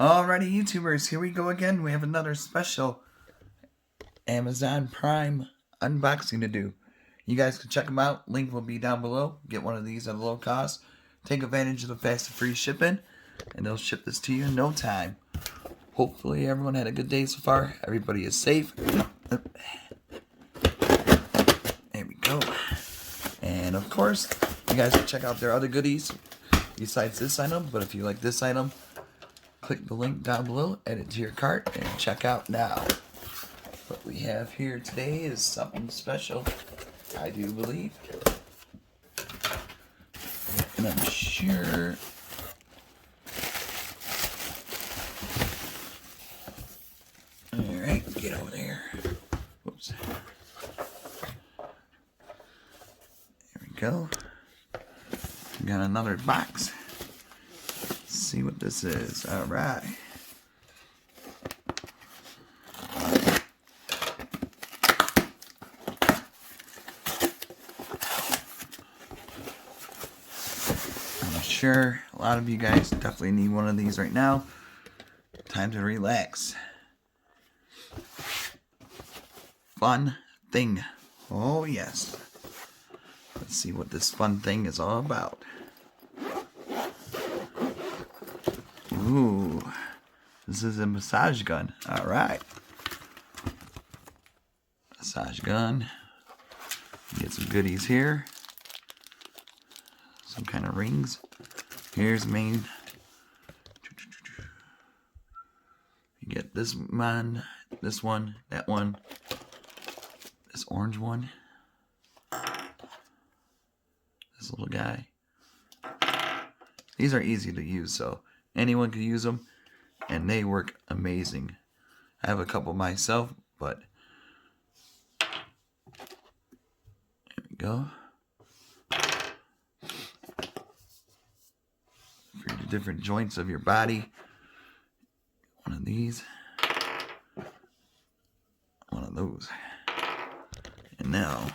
Alrighty, YouTubers, here we go again. We have another special Amazon Prime unboxing to do. You guys can check them out. Link will be down below. Get one of these at a low cost. Take advantage of the fast and free shipping, and they'll ship this to you in no time. Hopefully everyone had a good day so far. Everybody is safe. There we go. And of course, you guys can check out their other goodies besides this item. But if you like this item, click the link down below, add it to your cart, and check out now. What we have here today is something special, I do believe. And I'm sure... Alright, get over there. Whoops. There we go. We got another box. Let's see what this is. Alright. I'm sure a lot of you guys definitely need one of these right now. Time to relax. Fun thing. Oh yes. Let's see what this fun thing is all about. Ooh. This is a massage gun. Alright. Massage gun. Get some goodies here. Some kind of rings. Here's the main. You get this one, that one, this orange one, this little guy. These are easy to use, so anyone can use them, and they work amazing. I have a couple myself, but there we go. For the different joints of your body. One of these. One of those. And now.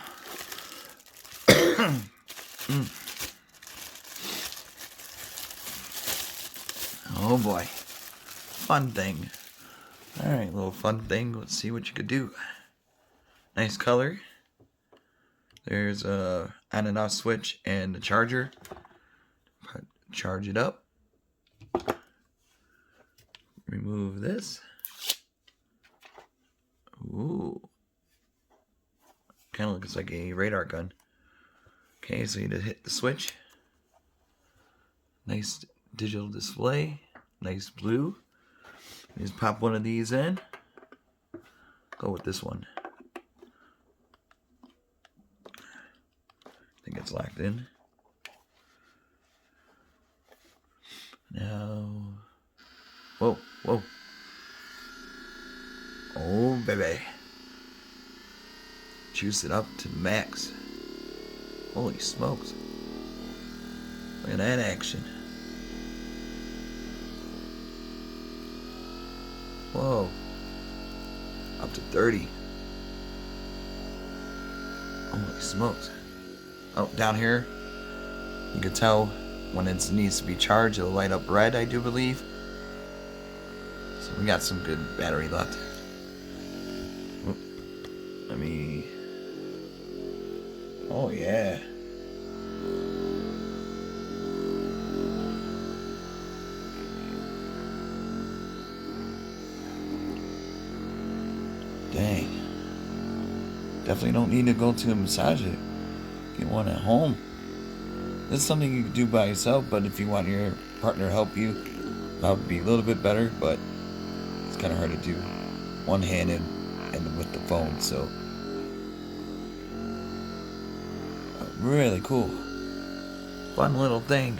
Oh boy. Fun thing. Alright, little fun thing. Let's see what you could do. Nice color. There's a on and off switch and the charger. Charge it up. Remove this. Ooh. Kind of looks like a radar gun. Okay, so you just hit the switch. Nice digital display. Nice blue. You just pop one of these in. Go with this one. I think it's locked in. Now, whoa, whoa. Oh, baby. Juice it up to the max. Holy smokes. Look at that action. Whoa. Up to 30. Holy smokes. Oh, down here, you can tell when it needs to be charged, it'll light up red, I do believe. So we got some good battery left. Let me... Oh yeah. Dang. Definitely don't need to go to a massager. Get one at home. This is something you can do by yourself, but if you want your partner to help you, that would be a little bit better, but it's kind of hard to do one-handed and with the phone, so really cool. Fun little thing.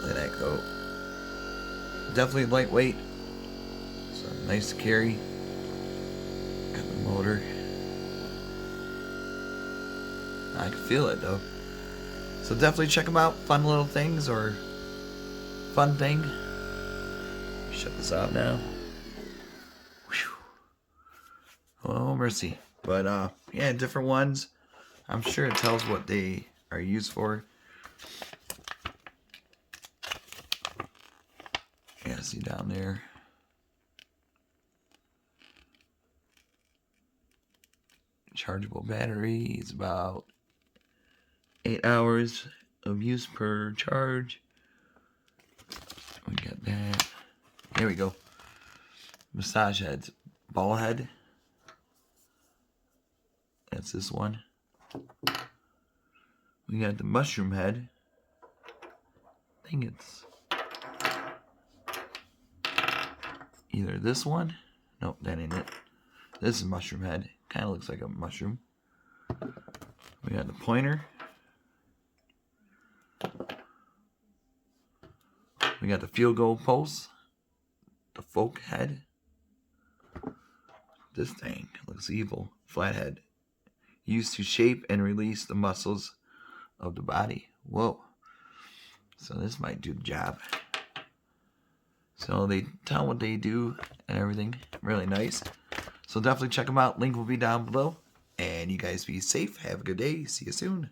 Let that go. Definitely lightweight, so nice to carry. Got the motor. I can feel it though. So definitely check them out. Fun little things or fun thing. Shut this off now. Whew. Oh mercy. But yeah, different ones. I'm sure it tells what they are used for. Yeah, see down there. Chargeable battery is about 8 hours of use per charge. We got that. Here we go. Massage heads. Ball head. That's this one. We got the mushroom head. I think it's either this one. Nope, that ain't it. This is mushroom head. Kind of looks like a mushroom. We got the pointer. We got the field goal post. The folk head. This thing looks evil. Flathead. Used to shape and release the muscles of the body. Whoa. So this might do the job. So they tell what they do and everything. Really nice. So definitely check them out. Link will be down below. And you guys be safe. Have a good day. See you soon.